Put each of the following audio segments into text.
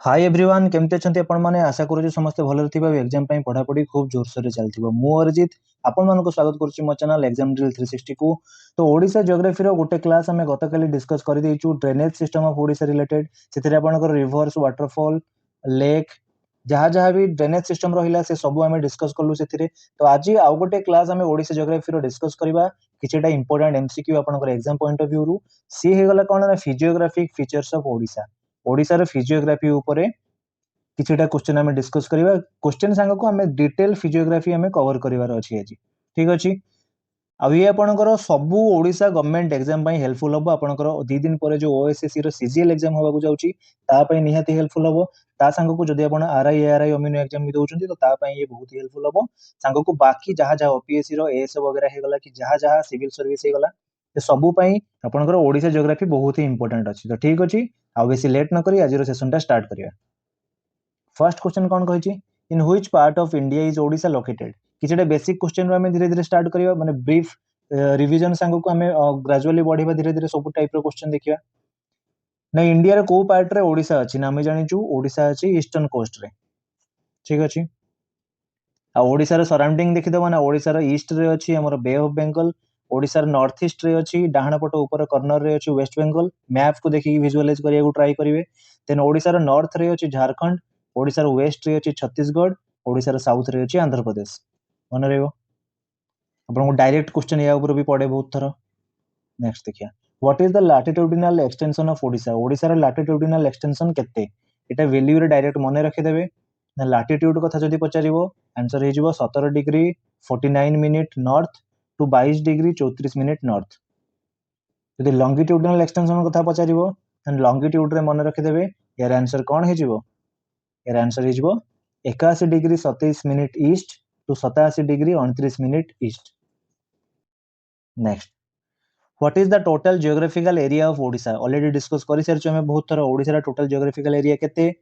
Hi everyone केमते अछंती आपण माने आशा करू समस्त भलरे थिबा एग्जाम पई पढापढी खूब जोरसोर रे चलथिबो मु अरिजित आपण मानको स्वागत करूची मो चैनल एग्जाम ड्रिल 360 को। तो ओडिसा ज्योग्राफी रो गोटे क्लास हमें गतकाली डिस्कस कर देइचू drainage system of Odisha related सेथिरे आपनकर रिवर्स वाटरफॉल लेक जहाँ जहाँ भी ड्रेनेज सिस्टम रहिला से सब हमें डिस्कस करलु सेथिरे। तो आज आउ गोटे क्लास हमें ओडिसा ज्योग्राफी रो डिस्कस करबा किछटा इंपोर्टेंट एमसीक्यू आपनकर एग्जाम पॉइंट ऑफ व्यू रु सी हे गला कोन ना physiographic features of Odisha Odisha रो फिजियोग्राफी ऊपर किछटा क्वेश्चन आम डिस्कस करबा क्वेश्चन सांग को आम डिटेल फिजियोग्राफी आम कवर करिवार अछि आज ठीक अछि। अब ये आपनकर सबु ओडिसा गवर्नमेंट एग्जाम पई हेल्पफुल हबो आपनकर 2 दिन परे जो ओएसएससी रो सीजीएल एग्जाम होबा को जाउची ता पई निहाती हेल्पफुल हबो। ता सांग को जदि आपण आरआई एआरआई अमीनो एग्जाम भी दोउचंती तो ता पई ये बहुत ही हेल्पफुल हबो। सांग को बाकी जहा जहा ओपीएससी रो एएस वगैरह हे गला कि जहा जहा सिविल सर्विस हे गला ये सबु पई आपनकर ओडिसा ज्योग्राफी बहुत ही इंपोर्टेंट अछि। तो ठीक अछि आ बेसी लेट न करी आज रो सेशन ता स्टार्ट करिया। फर्स्ट क्वेश्चन कौन कही in which part of India is Odisha located किछटा बेसिक क्वेश्चन आम धीरे धीरे स्टार्ट करिया माने ब्रीफ रिवीजन सांग को आम ग्रेजुअली बढ़िबा धीरे धीरे सब टाइप रो क्वेश्चन देखिया ना इंडिया रे को पार्ट रे ओडिशा अछि ना हम जानिचु ओडिशा अछि ईस्टर्न कोस्ट रे ठीक अछि। आ ओडिशा रे सराउंडिंग देखि दबा ना ओडिशा रे ईस्ट रे अछि हमर बे ऑफ बंगाल ओडिशा रे नॉर्थ ईस्ट रे अछि डाहण पट ऊपर कॉर्नर रे अछि वेस्ट बंगाल मैप को देखि विजुअलाइज करिया को ट्राई करिवे। देन ओडिशा रे नॉर्थ रे अछि झारखंड ओडिशा रे वेस्ट रे अछि छत्तीसगढ़ ओडिशा रे साउथ रे अछि आंध्र प्रदेश मन रहइबो आपन को डायरेक्ट क्वेश्चन या ऊपर भी पड़े बहुत थरो। नेक्स्ट देखिया what is the latitudinal extension of Odisha Odisha रे लैटिट्यूडिनल एक्सटेंशन केते एटा वैल्यू रे डायरेक्ट मने रखि देबे ना लैटिट्यूड कथा जदी पचारिबो आंसर हे जिवो 17 degree 49 minute north to 22 degree 34 minute north. जदी लॉन्गिट्यूडिनल एक्सटेंशन कथा पचारिबो देन लॉन्गिट्यूड रे मने रखि देबे यार आंसर कोन हे जिवो यार आंसर हे जिवो 81 degree 27 minute east to 87 degree 29 minute east. Next what is the total geographical area of Odisha already discuss करि सारछु हमें बहुत थरा ओडिशा रा टोटल जियोग्राफिकल एरिया केते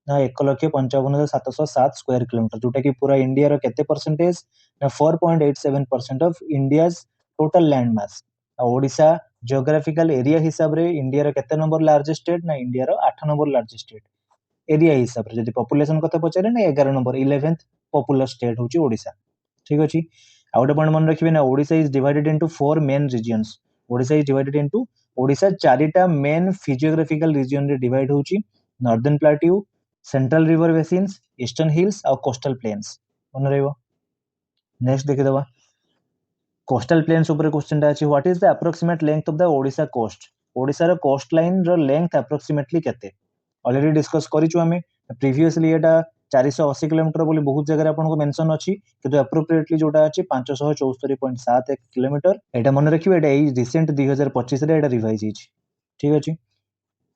ना 1,55,707 स्क्वायर किलोमीटर जोटा कि पूरा इंडिया रो केते परसेंटेज ना 4.87% of India's total land mass. Odisha geographical area हिसाब रे इंडिया रो केते नंबर लार्जेस्ट स्टेट ना इंडिया रो 8 नंबर लार्जेस्ट स्टेट एरिया हिसाब रे जदी पॉपुलेशन कथा पचारे ना 11 नंबर 11th पॉपुलर स्टेट होची ओडिशा ठीक अछि। आ गोटे पॉइंट मन रखिबे ना Odisha is divided into 4 main regions Odisha is divided into Odisha चारिटा मेन फिजियोग्राफिकल रीजन रे डिवाइड होची northern plateau central river basins eastern hills और कोस्टल प्लेन्स मन रहइबो। नेक्स्ट देखि दबा कोस्टल प्लेन्स ऊपर क्वेश्चन ता अछि what is the approximate length of the Odisha coast Odisha रो कोस्ट लाइन रो लेंथ अप्रोक्सीमेटली केते ऑलरेडी डिस्कस करिछु हमें प्रीवियसली एटा 480 किलोमीटर बोली बहुत जगह आपन को मेंशन अछि किंतु एप्रोप्रिएटली जोटा अछि 574.71 किलोमीटर एटा मन रखिबे एटा ए रिसेंट 2025 रे एटा रिवाइज हिच ठीक अछि।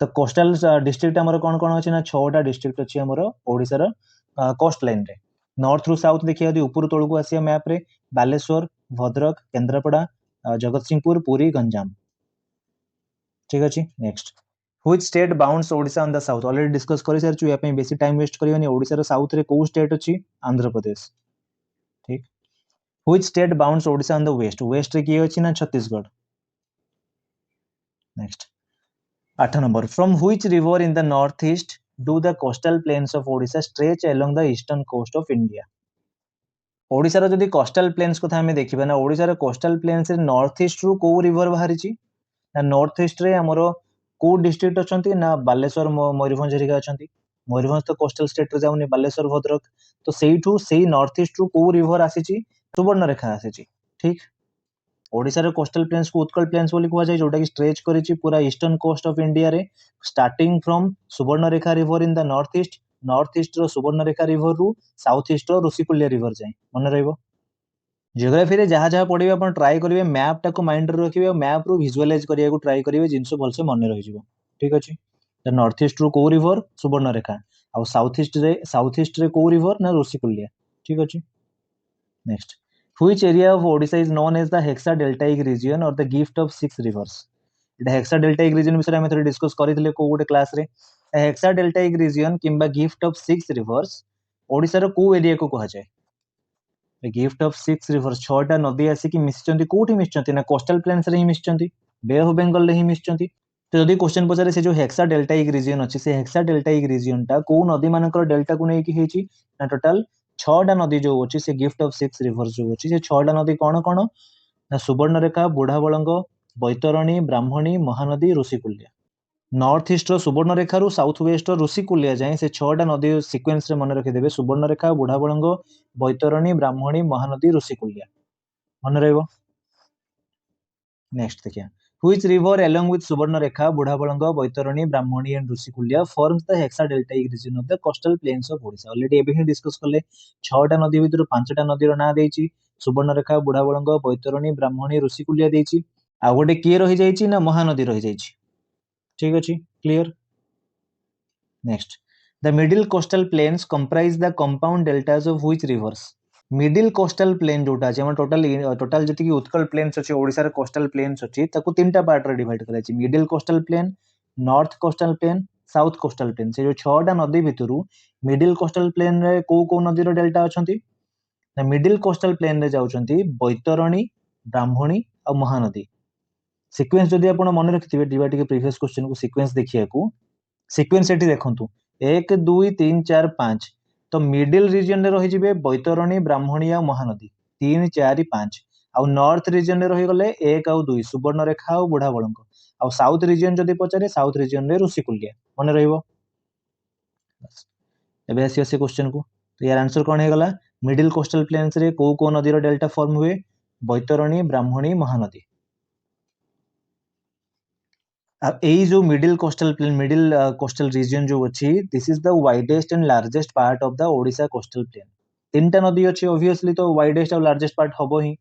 तो कोस्टल डिस्ट्रिक्ट हमर कोन कोन अछि ना 6टा डिस्ट्रिक्ट अछि हमर ओडिसा रो कोस्ट लाइन रे नॉर्थ रु साउथ देखिया यदि ऊपर तळको आसिया मैप रे बालेश्वर भद्रक केंद्रापड़ा जगतसिंहपुर पुरी गंजाम ठीक अछि। Next which state bounds Odisha on the south already discuss करि सारछु या पे बेसी टाइम वेस्ट करियोनी ओडिसा रो साउथ रे को स्टेट अछि आंध्र प्रदेश ठीक। Which state bounds Odisha on the west west रे की अछि ना Chhattisgarh. Next 8 number from which river in the north east do the coastal plains of Odisha stretch along the eastern coast of India Odisha रो जदी कोस्टल प्लेन्स कथा हमें देखिबा ना ओडिसा रो कोस्टल प्लेन्स रे नॉर्थ ईस्ट रु को रिवर बाहरिची ना नॉर्थ ईस्ट रे हमरो को डिस्ट्रिक्ट अछंती ना बालेश्वर मयूरभंज हेरिका अछंती मयूरभंज तो कोस्टल स्टेट रे जाउनी बालेश्वर भद्रक तो सेइठू सेई नॉर्थ ईस्ट रु को रिवर आसीची सुवर्णरेखा आसीची ठीक। ओडिसा रे कोस्टल प्लेन्स को उत्कल प्लेन्स बोली कुआ जाय जोटा कि स्ट्रेच करिची पूरा ईस्टर्न कोस्ट ऑफ इंडिया रे starting from Subarnarekha river in the north east रो सुवर्णरेखा रिवर रु साउथ ईस्ट रो ऋषिकुल्य रिवर जाय मन रहइबो। जियोग्राफी रे जहा जहा पढिबे अपन ट्राई करिवे मैप टाको माइंड रे रखिबे मैप रु विजुअलाइज करिया को ट्राई करिवे जिंसो भलसे मन रहि जिवो ठीक अछि। द नॉर्थ ईस्ट रु को रिवर सुवर्णरेखा और साउथ ईस्ट रे को रिवर ना ऋषिकुल्य ठीक अछि। Next which area of Odisha is known as the hexa deltaic region और द गिफ्ट ऑफ 6 रिवर्स एटा हेक्सा डेल्टाइक रीजन विषय हम थोड़ी डिस्कस करितले को गोटे क्लास रे हेक्सा डेल्टाइक रीजन किंबा गिफ्ट ऑफ 6 रिवर्स ओडिसा रो को एरिया को कहा जाय गिफ्ट ऑफ 6 रिवर्स 6टा नदी आसी कि मिसचंती कोठी मिसचंती ना कोस्टल प्लेन्स रे ही मिसचंती बे ऑफ बंगाल रे ही मिसचंती तो जदि क्वेश्चन पचारे से जो हेक्सा डेल्टाइक रीजन अच्छी से हेक्सा डेल्टाइक रीजन टा को नदी मानकर डेल्टा को लेकिन होती ना टोटाल 6टा नदी जो अच्छी से गिफ्ट ऑफ 6 रिवर्स जो अच्छी से 6टा नदी कौन कौन ना सुवर्णरेखा बुढ़ाबलंग बैतरणी ब्राह्मणी महानदी ऋषिकुल्या नॉर्थ ईस्ट सुवर्णरेखा रु साउथ वेस्ट ऋषिकुल्या जाए से 6टा नदी सिक्वेन्स रे मन रखिदेवे सुवर्णरेखा बुढ़ाबलंग बैतरणी ब्राह्मणी महानदी ऋषिकुल्या मन रहिबो। नेक्स्ट देखिए which river along with Subarnarekha, Budhabalanga, Baitaranī, Brahmani and Rushikulya forms the hexadeltaic region of the coastal plains of Odisha. Already एबे ही डिस्कस करले 6टा नदी भितर 5टा नदीर ना देइची सुवर्णरेखा बुढ़ाबलंग बैतरणी ब्राह्मणी ऋषिकुल्या देइची आ गोटे किए रही जाइची ना महानदी रही जाइची ठीक अछि clear. Next the middle coastal plains comprise the compound deltas of which rivers? Middle coastal plane जोटा अछि हम टोटल टोटल जति कि उत्कल प्लेन्स अछि ओडिसा रे कोस्टल प्लेन्स अछि ताकू तीनटा पार्ट रे डिवाइड करा अछि middle coastal plane north coastal plane south coastal plane से जो 6टा नदी भितरु मिडिल कोस्टल प्लेन रे को नदी रो डेल्टा अछंती ना मिडिल कोस्टल प्लेन रे जाउछंती बैतरणी ब्राह्मणी और महानदी सीक्वेंस जदि आपण मन रखिथिबे डिवाइड के प्रीवियस क्वेश्चन को सीक्वेंस देखियाकू सीक्वेंस एठी देखंतु 1 2 3 4 5 तो मिडिल रीजन रे रही जिवे बैतरणी ब्राह्मणी और महानदी 3 4 5 आउ नॉर्थ रीजन रे रही गले 1 और 2 सुवर्णरेखा और बुढ़ाबलंग आउ साउथ रीजन जदि पचारे साउथ रीजन रे ऋषिकुल्या मन रहिबो। एबे आसी आसी क्वेश्चन को तो यार आंसर कोन हे गला मिडिल कोस्टल प्लेन्स रे को नदी रो डेल्टा फॉर्म हुए बैतरणी ब्राह्मणी महानदी यही जो middle coastal plane middle coastal region जो अच्छी this is the widest and largest part of the Odisha coastal plain तीनटा नदी अच्छी ऑब्वियसली तो वाइडेस्ट और लार्जेस्ट पार्ट हबो ही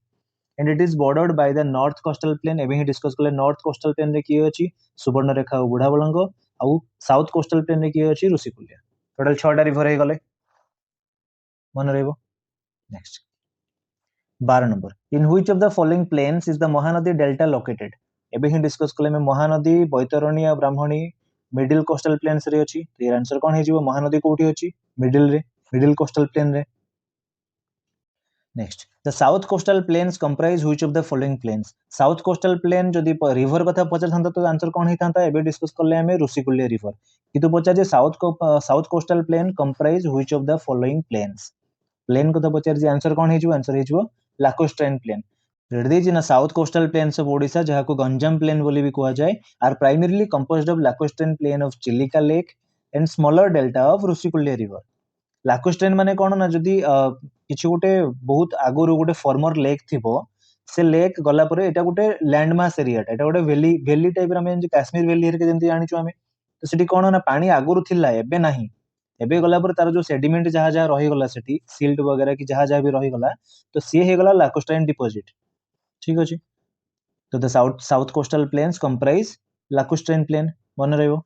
and it is bordered by the north coastal plain एबे ही डिस्कस करले नॉर्थ कोस्टल प्लेन रे की अछि सुवर्णरेखा और बुढ़ाबलंग आउ साउथ कोस्टल प्लेन रे की अछि ऋषिकुल्या टोटल 6टा रिवर हे गले मन रहइबो। Next 12 number in which of the following plains is the Mahanadi delta located एबे ही डिस्कस कले में महानदी बैतरणी और ब्राह्मणी मिडिल कोस्टल प्लेन्स रे अछि तो आंसर कोन हे जिवो महानदी कोठी अछि मिडिल रे मिडिल कोस्टल प्लेन रे। Next the south coastal plains comprise which of the following plains south coastal plain जदि रिवर कथा पचार थांता तो आंसर कोन हेतांता एबे डिस्कस करले हमें ऋषिकुल्या रिवर किंतु पचार जे south coastal plain comprise which of the following plains plain कथा पचार जे आंसर कोन हे जिवो आंसर हे जिवो लाकोस्ट्रेन प्लेन रेडी ना south coastal plains of Odisha जहाँ को गंजाम प्लेन बोली भी कहा जाए are primarily composed of lacustrine plain of Chilika lake and smaller delta of Rushikulya river lacustrine माने कोन ना जदी किछु गोटे बहुत आगुरु गोटे फॉर्मर लेक थिबो से लेक गला परे एटा गोटे लैंडमास एरिया एटा गोटे वैली टाइप रे हम काश्मीर वैली हेर के जेंति जानिचो हमें तो सेठी कोन ना पानी आगुरु थिला एबे नाही एबे गला पर तार जो सेडिमेंट जहाँ जहाँ रही गला सेठी सिल्ट वगैरह की जहाँ जहाँ भी रही गला तो सी हे गला लाकोस्ट्रेन डिपॉजिट ठीक अछि तो the south coastal plains comprise lacustrine plain मन रहइबो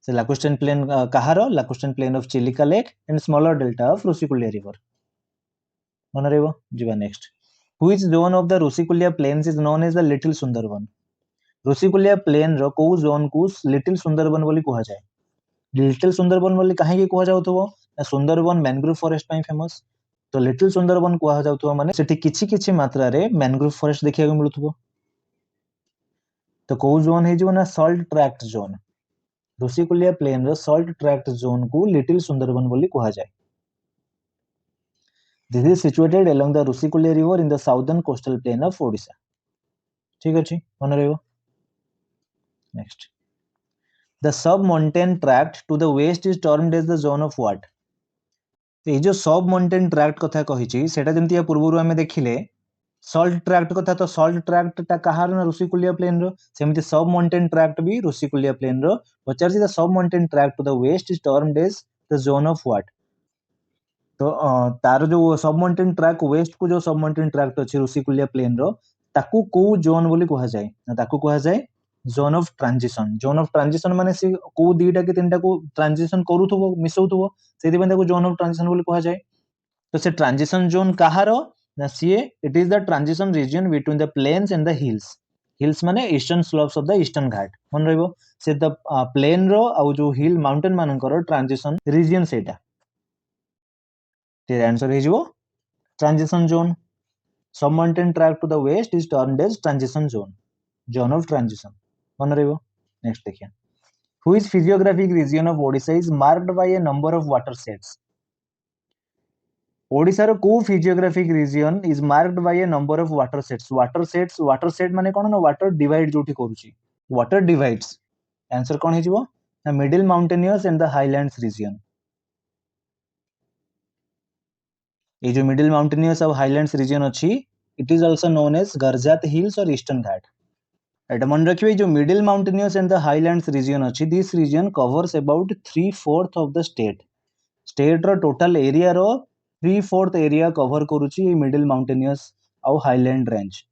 से लाकोस्ट्रेन प्लेन कहार lacustrine plain of Chilika lake and smaller delta of Rushikulya river मन रहइबो जिबा next which zone of the Rushikulya plains is known as the little Sundarban Rushikulya plain रो को जोन को लिटिल सुंदरबन बोली कहा जाए लिटिल सुंदरबन बोली काहे की कहा जाउथबो सुंदरबन मैंग्रोव फॉरेस्ट ପାଇଁ फेमस तो लिटिल सुंदरबन कहा जाउथबो माने सेठी किछि मात्रा रे मैंग्रोव फॉरेस्ट देखिया मिलुथबो तो को जोन हे जो ना salt tract zone Rushikulya plain रो सॉल्ट ट्रैक्ट जोन को लिटिल सुंदरबन बोली कहा जाए this is situated along the Rushikulya river in the southern coastal plain of Odisha ठीक अछि मन रहइबो। Next the sub mountain tract to the west is termed as the zone of what ये जो सब माउंटेन ट्रैक्ट कथा कहिछि सेटा जेंति या पूर्वरु हमें देखिले सॉल्ट ट्रैक्ट कथा तो सॉल्ट ट्रैक्ट ता कहार ना ऋषिकुल्या प्लेन रो सेमति सब माउंटेन ट्रैक्ट भी ऋषिकुल्या प्लेन रो पचारछि the sub mountain tract to the west is termed as the zone of what तो तार जो सब माउंटेन ट्रैक वेस्ट को जो सब माउंटेन ट्रैक्ट अछि ऋषिकुल्या प्लेन रो ताकू को जोन बोली कहा जाए ना ताकू कहा जाए जोन ऑफ ट्रांजिशन माने से को दीटा के तीनटा को ट्रांजिशन करूथबो मिसौथबो सेति बंदा को जोन ऑफ ट्रांजिशन बोली कहा जाए तो से ट्रांजिशन जोन कहारो ना सीए it is the transition region between the plains and the hills माने eastern slopes of the eastern Ghat मन रहइबो से द प्लेन रो आ जो हिल माउंटेन मानकर ट्रांजिशन रीजन सेटा ते आंसर हे जिवो transition zone sub mountain track to the west is termed as transition zone zone of transition मन रहिबो। नेक्स्ट देखिए, which physiographic region of Odisha is marked by a number of water sets. Odisha रो को physiographic region is marked by a number of water sets. Water set माने कोन ना water divide जोठी करूची, वाटर डिवाइड्स। आंसर कोन हे जिवो ना middle mountainous and the highlands region. ये जो मिडिल माउंटेनियस और हाईलैंड्स रीजन अच्छी, it is also known as Garjat hills और ईस्टर्न घाट। एटा मन रखिए, जो middle mountainous and the highlands region अच्छी, this reason covers about 3/4 of the state. State रो टोटल एरिया रो 3/4 एरिया कवर करूची मिडिल माउंटेनियस और हाईलैंड रेंज।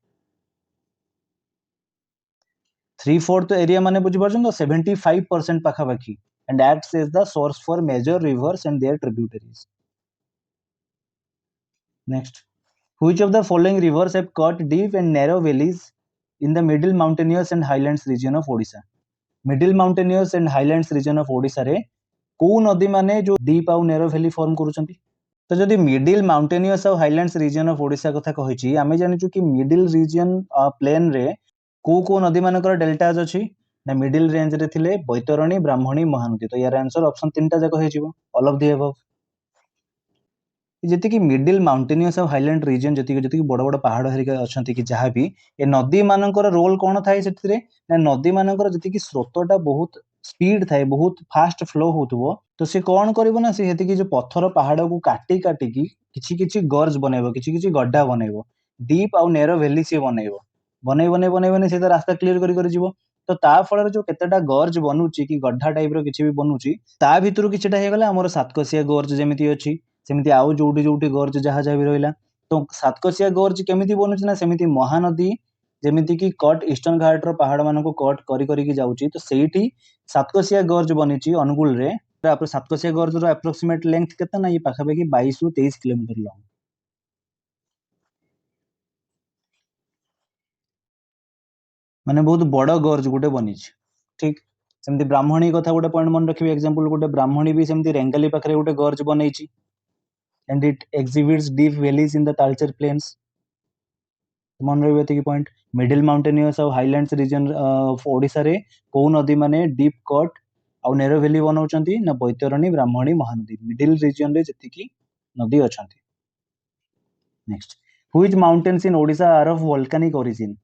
3/4 एरिया माने बुझी परछन तो 75% पाखापाखी, and acts as the source for major rivers and their tributaries. Next, which of the following rivers have cut deep and narrow valleys in the middle mountainous and highlands region of Odisha? Middle mountainous and highlands region of Odisha रे को नदी माने जो deep आउ narrow valley form करूछंती। तो जदि middle mountainous और highlands region of Odisha कथा कहिछि, आमे जानिछु कि मिडिल रीजन प्लेन रे को नदी मानकर डेल्टाज अछि ना मिडिल रेंज रे थिले बैतरणी, ब्राह्मणी, महानदी। तो यार आंसर ऑप्शन तीनटा जाक हे जिवो ऑल ऑफ द अबव। जेति कि मिडिल माउंटेनियस और हाईलैंड रीजन जेति बड़ बड़ पहाड़ हरिका अछंती कि जहाँ भी ए नदी मानकर रोल कोन थाए सेतिरे ना नदी मानकर जेति कि स्रोतटा बहुत स्पीड थाए, बहुत फास्ट फ्लो होतबो, तो से कोन करबो ना से हेति कि जो पत्थर पहाड़ को काटी काटी की किछि किछि गर्ज बनेबो, किछि किछि गड्ढा बनेबो, डीप आउ नैरो वैली से बनेबो, बने से तो रास्ता क्लियर करी जीवो। तो ता फଳରେ जो केतेटा गर्ज बनूची कि गड्ढा टाइप रो किछि भी बनूची, ता भितरु किछिटा हे गला हमर सातकोसिया गर्ज जेमिति अछि, सेमिति आउ जोउटी जोउटी गर्ज जहा जहा भी रहिला। तो सातकोसिया गर्ज केमिति बनूची ना सेमिति महानदी जेमिति कि कट ईस्टर्न घाट रो पहाड़ मानको कट करी करी की जाउची, तो सेठी सातकोसिया गर्ज बनिची अनुगुल रे। आप सातकोसिया गर्ज रो एप्रोक्सीमेट लेंथ केते ना ये पाखापाखि 22 रु 23 किलोमीटर लॉन्ग। माने बहुत बड़ गर्ज गोटे बनिची। ठीक सेमती ब्राह्मणी कथा गोटे पॉइंट मन रखिबे, एग्जांपल गोटे ब्राह्मणी भी सेमती रेंगाली पाखरे गोटे गर्ज बनैची, and it exhibits deep valleys in the Talcher plains. मन रहिबे एतिकी पॉइंट। मिडिल माउंटेनियस और हाईलैंड्स रीजन ऑफ ओडिशा रे को नदी माने डीप कट और नैरो वैली बनाउचंती ना बैतरणी, ब्राह्मणी, महानदी। मिडिल रीजन रे जेतिकी नदी अछंती। Next, which mountains in Odisha are of volcanic origin.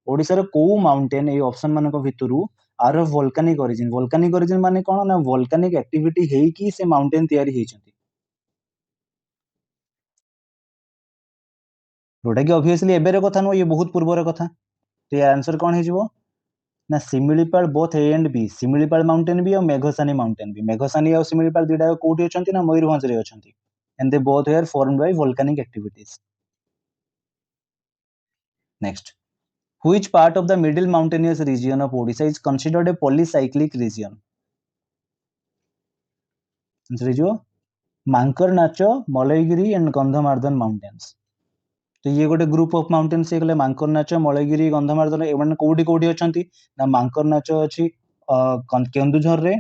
Odisha रो को माउंटेन ए ऑप्शन मानको भितरु are of volcanic origin. Volcanic origin माने कोन ना वोल्केनिक एक्टिविटी हेई कि से माउंटेन तयारी हेइचंती, जोटा कि ऑब्वियसली एबेरे कथा नो, ये बहुत पूर्वर कथा। तो ये आंसर कोन हे जिवो ना Similipal both A and B. Similipal mountain भी और मेघसानी माउंटेन भी। मेघसानी और सिमिलीपाल दुटा कोठी अछंती ना मयूरभंज रे अछंती, and they both were formed by volcanic activities. Next, which part of the middle mountainous region of Odisha is considered a polycyclic region. Answer is मांकर नाचो, मलयगिरी एंड गंधमार्दन माउंटेन्स। तो ये गोटे ग्रुप ऑफ माउंटेन्स हे गले मांकर नाचो, मलयगिरी, गंधमार्दन। एमाने कोठी कोठी अछंती ना मांकर नाचो अछि केन्दुझर रे,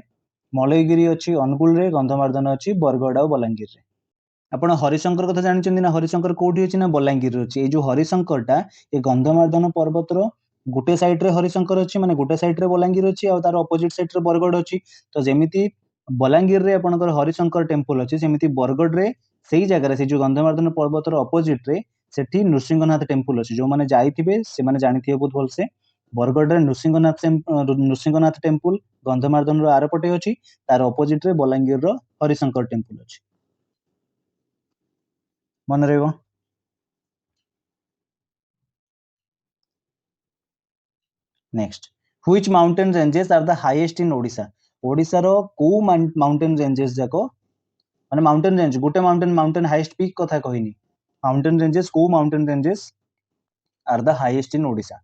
मलयगिरी अछि अनुगुल रे, गंधमार्दन अछि बरगड़ और बलांगीर रे। आपण हरिशंकर कथा जानिचंदी ना, हरिशंकर कोठी अछि ना बलांगीर रे अछि। ए जो हरिशंकर टा ए गंधमार्दन पर्वत रो गोटे साइड रे हरिशंकर अछि, माने गोटे साइड रे बलांगीर अछि और तार अपोजिट साइड रे बरगड़ अछि। तो जेमिति बलांगीर रे आपनकर हरिशंकर टेम्पल अछि, सेमिति बरगड़ रे सेही जगह रे से जो गंधमार्दन पर्वत रो अपोजिट रे सेठी नृसिंहनाथ टेम्पल अछि। जो माने जाइथिबे से माने जानिथिबे बहुत भलसे, बरगड़ रे नृसिंहनाथ टेम्पल गंधमार्दन रो आरपटे अछि, तार अपोजिट रे बलांगीर रो हरिशंकर टेम्पल अछि। मन रहइबो। Next, which mountain ranges are the highest in Odisha. Odisha रो को माउंटेन रेंजेस जाको माने माउंटेन रेंज गोटे माउंटेन हाईएस्ट पीक कथा कहिनी, माउंटेन रेंजेस को mountain ranges are the highest in Odisha.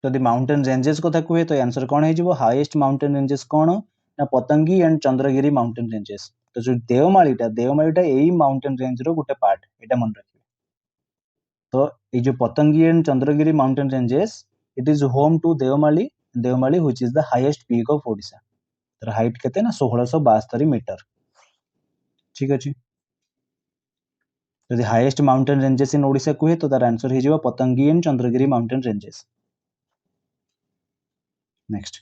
जदि माउंटेन रेंजेस कथा कहे तो आंसर कोन हे जिवो हाईएस्ट माउंटेन रेंजेस कोन ना पतंगी एंड चंद्रगिरी माउंटेन रेंजेस। तो जो देवमालीटा एई माउंटेन रेंज रो गोटे पार्ट, एटा मन रखिबे। तो ए जो Patangi and Chandragiri mountain ranges, it is home to Deomali which is the highest peak of Odisha. तर हाइट केते ना 1672 मीटर। ठीक अछि। जदि highest mountain ranges in Odisha कहे तो तार आंसर हे जिवो Patangi and Chandragiri mountain ranges. Next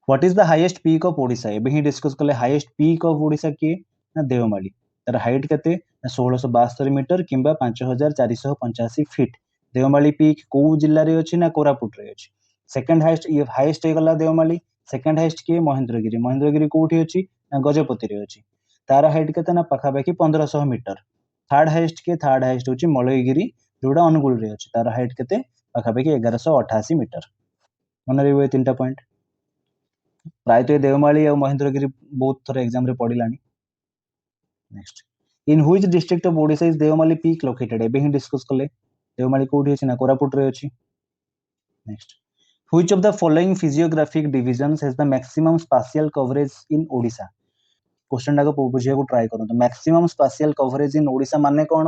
what is the highest peak of Odisha एबे ही डिस्कस करले हाईएस्ट पीक ऑफ ओडिशा की ना देवमाली तार हाइट केते 1672 मीटर किंबा 5485 फीट देवमाली पीक को जिल्ला रे अछि ना कोरापुट रे अछि सेकंड हाईएस्ट हे गला देवमाली सेकंड हाईएस्ट की महेंद्रगिरी कोठी अछि ना गजपति रे अछि तार हाइट केते ना पाखा पाखी 1500 मीटर थर्ड हाईएस्ट होछि मलयगिरी जोडा अनुगुल रे अछि तार हाइट केते पाखा पाखी 1188 मीटर मन रे तीनटा पॉइंट प्रायतः देवमाली और महेंद्रगिरी बहुत थोड़ा एग्जाम रे पढ़िलानी next in which district of Odisha is Deomali peak located एबे ही डिस्कस करले देवमाली कोठी अछि ना कोरापुट रे अछि next which of the following physiographic divisions has the maximum spatial coverage in Odisha question टाको बुझिया को ट्राई करंतो maximum spatial coverage in Odisha माने कोन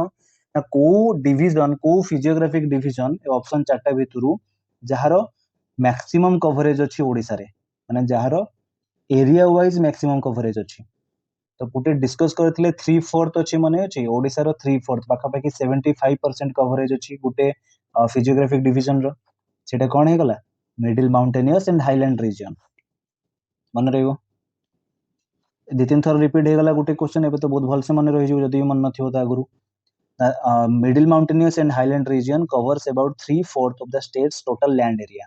ना को डिवीजन को फिजियोग्राफिक डिवीजन ऑप्शन चारटा भितरु जहार मैक्सिमम कवरेज अछि ओडिशा रे माने जहार एरिया वाइज मैक्सिमम कवरेज अछि तो गोटे डिस्कस करथिले 3/4 अछि माने अछि ओडिसा रो 3/4 पाखा पाखी 75% कवरेज अछि गोटे फिजियोग्राफिक डिवीजन रो सेटा कोन हे गला middle mountainous and highland region मन रहइबो दि तीन थर रिपीट हे गला गोटे क्वेश्चन एबे तो बहुत भल से मन रहि जो जदी मन नथियो त आगुरु middle mountainous and highland region covers about 3/4 of the state's total land area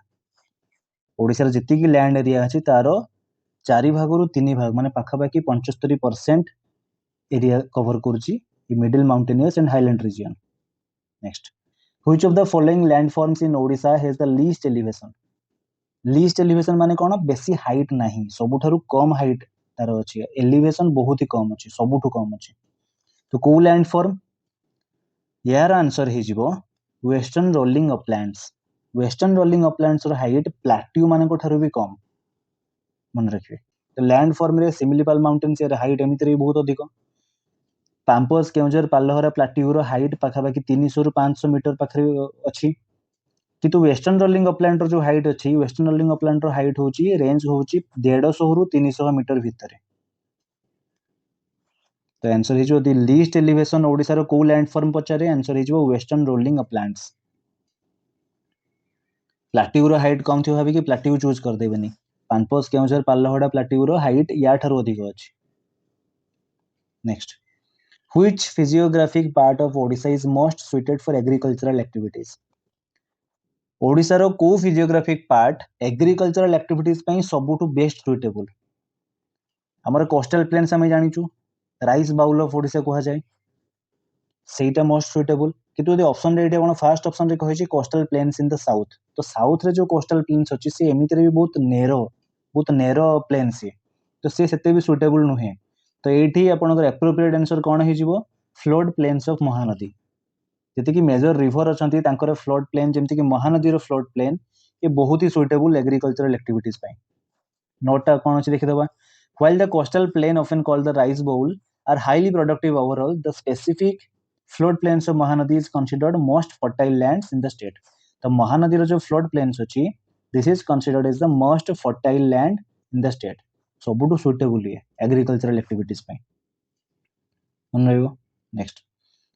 Odisha रे जति की लैंड एरिया अछि तारो 4 भागरु 3 भाग माने पाखा पाखी 75% एरिया कवर करूची middle mountainous and highland region next which of the following landforms in Odisha has the least elevation माने कोन बेसी हाइट नाही सबुठारु कम हाइट तार अछि एलिवेशन बहुत ही कम अछि सबुठु कम अछि तो को लैंडफॉर्म यार आंसर हे जिवो वेस्टर्न रोलिंग अपलैंड्स रो हाइट प्लेट्यू माने को ठारु भी कम मन रखिए तो लैंडफॉर्म रे सिमिलीपाल माउंटेन्स रे हाइट एमिति रे बहुत अधिक पाम्पस केउंझर पालहरा प्लाट्यू रो हाइट पाखा पाखी 300 रु 500 मीटर पाखरे अछि किंतु वेस्टर्न रोलिंग अपलैंड रो जो हाइट अछि वेस्टर्न रोलिंग अपलैंड रो हाइट होची रेंज होची 150 रु 300 मीटर भितरे तो आंसर हिजो दी लीस्ट एलिवेशन ओडिसा रो को लैंडफॉर्म पचारे आंसर हिजो वेस्टर्न रोलिंग अपलैंड्स प्लाट्यू रो हाइट कम थियो भाबी कि प्लाट्यू चूज कर देबेनी पाम्पस केउंझर पालहरा प्लाट्यू रो हाइट या ठारो अधिक अछि next Which physiographic part of Odisha is most suited for agricultural activities? Odisha रो को फिजियोग्राफिक पार्ट एग्रीकल्चरल एक्टिविटीज पई सबुठु बेस्ट सुइटेबल हमर कोस्टल प्लेन्स हम जानिचु राइस बाउल ऑफ ओडिसा कहा जाय सेटा मोस्ट सुइटेबल किंतु यदि ऑप्शन रे एटा कोन फर्स्ट ऑप्शन रे कहै छी coastal planes in the south तो साउथ रे जो कोस्टल प्लेन्स अछि से एमिति रे भी बहुत नेरो प्लेन्स है तो से सेते भी सुइटेबल नुहे तो एठी आपनकर एप्रोप्रिएट आंसर कोन हे जिवो फ्लोड प्लेन्स ऑफ महानदी जति कि मेजर रिवर अछंती तांकर फ्लोड प्लेन जेमति कि महानदी रो फ्लोड प्लेन ये बहुत ही सुइटेबल एग्रीकल्चरल एक्टिविटीज पई नोटा कोन अछि देखि दबा while the coastal plain often called the rice bowl are highly productive overall the specific flood plains of mahanadi is considered most fertile lands in the state तो महानदी रो जो flowed planes अछि this is considered as the most fertile land in the state सबुटु suitable ये agricultural activities पई मन रहइबो next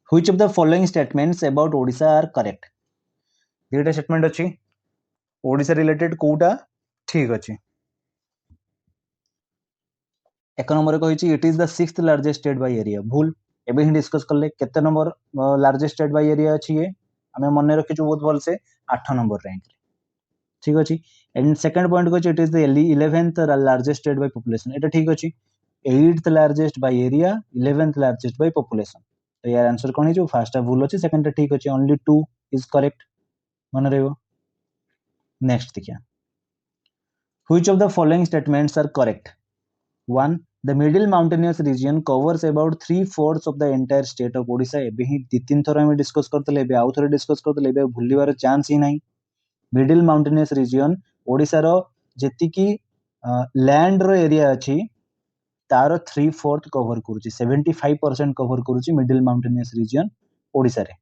Which of the following statements about Odisha are correct? दुईटा statement अछि ओडिसा रिलेटेड कोटा ठीक अछि एक नंबर कहिछि it is the 6th largest state by area भूल एबे ही डिस्कस करले केते number largest state by area अछि ये हमें मन रखिछु बहुत भल से 8 नंबर रैंक ठीक अछि एंड सेकंड पॉइंट कहिछि it is the 11th largest state by population एटा ठीक अछि 8th largest by area 11th largest by population तो यार आंसर कोन हिजो फर्स्ट भूल अछि सेकंड ठीक अछि ओनली 2 इज करेक्ट मन रहइबो नेक्स्ट देखिया which of the following statements are correct 1 the middle mountainous region covers about 3/4 of the entire state of Odisha एबे ही दी तीन थर हम डिस्कस करतले एबे आउ थर डिस्कस करतले एबे भूलिबार चांस ही नाही मिडिल माउंटेनियस रीजन ओडिसा रो जेति की लैंड रो एरिया अछि तारो 3/4 कवर करूची 75% कवर करूची मिडिल माउंटेनियस रीजन ओडिसा रे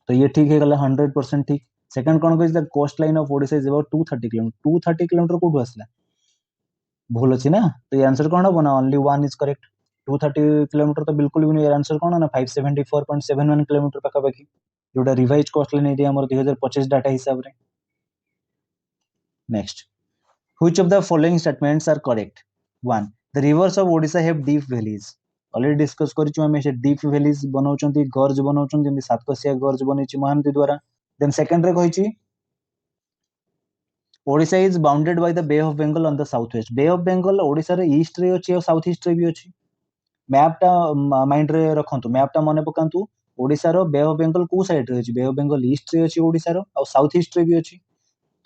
तो ये ठीक है गला 100% ठीक सेकंड कोन कहिस the coastline of Odisha is about 230 kilometre 230 kilometre कोठु आसला भूल अछि ना तो ये आंसर कोन हो ना ओनली 1 इज करेक्ट 230 किलोमीटर तो बिल्कुल भी नहीं आंसर कोन ना 574.71 किलोमीटर पाखा पाखी जोटा रिवाइज कोस्ट लाइन एरिया हमर 2025 डाटा हिसाब रे next Which of the following statements are correct? 1. The rivers of Odisha have deep valleys. Already discuss करिछु हमें से deep valleys बनाउछंती गर्ज बनाउछंती जेमि सातकोशिया गर्ज बनेछि महानदी द्वारा. Then second रे कहिछि Odisha is bounded by the Bay of Bengal on the southwest. Bay of Bengal Odisha रे east रे अछि और south east रे भी अछि. मैप टा माइंड रे रखंतु, मैप टा मने पकांतु. ओडिसा रो बे ऑफ बेंगल को साइड रे अछि? बे ऑफ बेंगल ईस्ट रे अछि ओडिसा रो और साउथ ईस्ट रे भी अछि.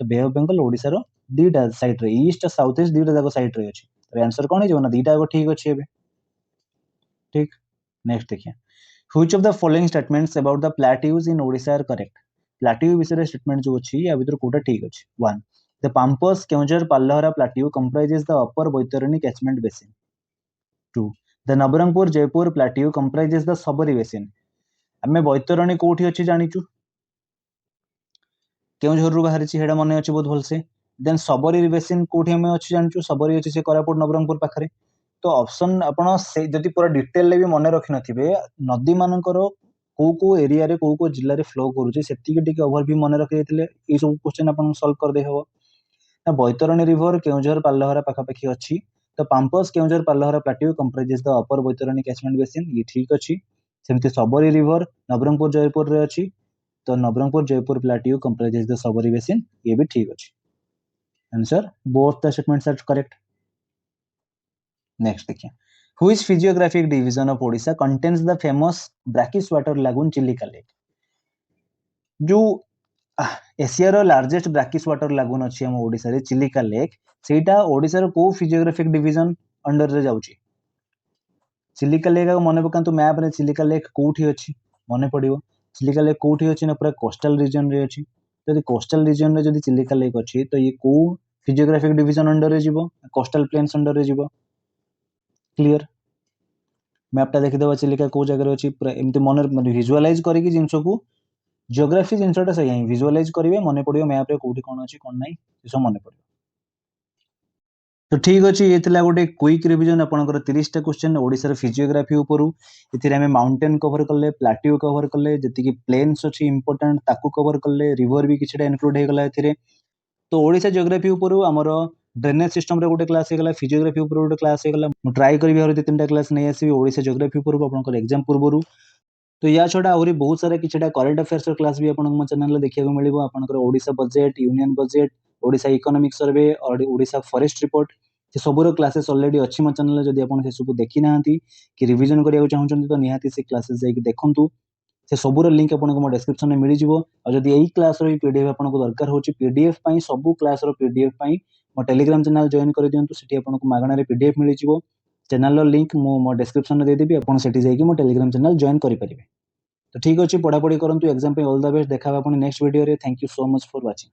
तो बे ऑफ बेंगल ओडिसा रो दीटा साइड रे, ईस्ट और साउथ ईस्ट दीटा जाको साइड रे अछि. तो आंसर कोन हे ना दीटा को ठीक अछि एबे. ठीक. नेक्स्ट देखिए. Which of the following statements about the plateaus in Odisha are correct? Plateau विषय स्टेटमेंट जो अछि या भीतर कोटा ठीक अछि. 1. The Pampas Keonjhar Pallahara plateau comprises the upper Baitharani catchment basin. 2. The Nabarangpur Jaipur plateau comprises the Sabari basin. आमे बैतरणी कोठी अछि जानिचु, केउझर रु बाहरी छि हेडा मने अछि बहुत भलसे. देन सबरी बेसिन कोठी हमें अछि जानिचु, सबरी अछि से कोरापुट नवरंगपुर पाखरे. तो ऑप्शन आपण से जति पूरा डिटेल ले भी मने रखि नथिबे, नदी मानकर को एरिया रे को जिल्ला रे फ्लो करूछि सेति के टिके ओवरव्यू मने रखि देथिले ई सब क्वेश्चन आपण सॉल्व कर दे हबो. ना बैतरणी रिवर केउझर पाल्लहरा पाखा पाखी अछि. तो Panposh Keonjhar Pallahara plateau comprises the upper Baitarani catchment basin, ये ठीक अछि. सेमति सबरी रिवर नवरंगपुर जयपुर रे अछि. तो Nabarangpur Jeypore plateau comprises the Sabari basin, ये भी ठीक अछि. Answer both the statements are correct. Next देखिए. Which physiographic division of Odisha contains the famous brackish water lagoon Chilika Lake? जो एशिया रो लार्जेस्ट ब्रैकिश वाटर लागून अछि हम ओडिसा रे चिलिका लेक, सेटा ओडिसा रो को फिजियोग्राफिक डिवीजन अंडर रे जाउची? चिलिका लेक मने पकांतु मैप रे चिलिका लेक कोठी अछि मने पडिबो. चिलिका लेक कोठी अछि ना पूरा कोस्टल रीजन रे अछि. यदि कोस्टल रीजन रे यदि चिलिका लेक अछि तो ये को फिजियोग्राफिक डिवीजन अंडर रे जिवो? कोस्टल प्लेन्स अंडर रे जिवो. क्लियर. मैप टा देखि देबा चिलिका को जगह रे अछि पूरा एमति मने विजुअलाइज करी कि जिंसो को जियोग्राफी जिनसटा सही है विजुअलाइज करिवे मने पड़ियो मैप रे कोठी कोन अछि कोन नै सब मने पड़ियो. तो ठीक अछि, ये थिला गोटे क्विक रिवीजन आपनकर 30 टा क्वेश्चन ओडिसा रे फिजियोग्राफी उपरु. इथिरे हमें माउंटेन कवर करले, प्लाटेउ कवर करले, जति कि प्लेन्स अछि इंपोर्टेंट ताकू कवर करले, रिवर भी किछटा इनक्लूड हे गला इथिरे. तो ओडिसा जियोग्राफी उपरु हमरो ड्रेनेज सिस्टम रे गोटे क्लास हे गला, फिजियोग्राफी उपरु गोटे क्लास हे गला. मु ट्राई करबी और 2-3 टा क्लास नै आसी ओडिसा जियोग्राफी उपरु आपनकर एग्जाम पूर्वरु. तो या छोड़ा आहुरी बहुत सारा किछटा करंट अफेयर्स क्लास भी आपन मो चैनल रे देखिया को मिलिबो. आपनकर Odisha budget, union budget, Odisha economic survey और ओडिसा फॉरेस्ट रिपोर्ट से सबरो क्लासेस ऑलरेडी अछि मो चैनल रे. जदि आपन से सब देखि नाहंती कि रिवीजन करिया चाहउछन तो निहाती से क्लासेस जाई कि देखंतु. से सबरो लिंक आपन को मो डिस्क्रिप्शन में मिलि जिवो. और जदि एई क्लास रो पीडीएफ आपन को दरकार होची, पीडीएफ पई सब क्लास रो पीडीएफ पई मो टेलीग्राम चैनल जॉइन कर दियंतु. सेठी आपन को मागणा रे पीडीएफ मिलि जिवो. चैनल रो लिंक मो डिस्क्रिप्शन में दे देबी, आपन सेठी जाई कि मो टेलीग्राम चैनल जॉइन करि परिबे. तो ठीक अछि, पढ़ापढ़ी करंतु, एग्जाम पे ऑल द बेस्ट. देखा आपण नेक्स्ट वीडियो रे. Thank you so much for watching.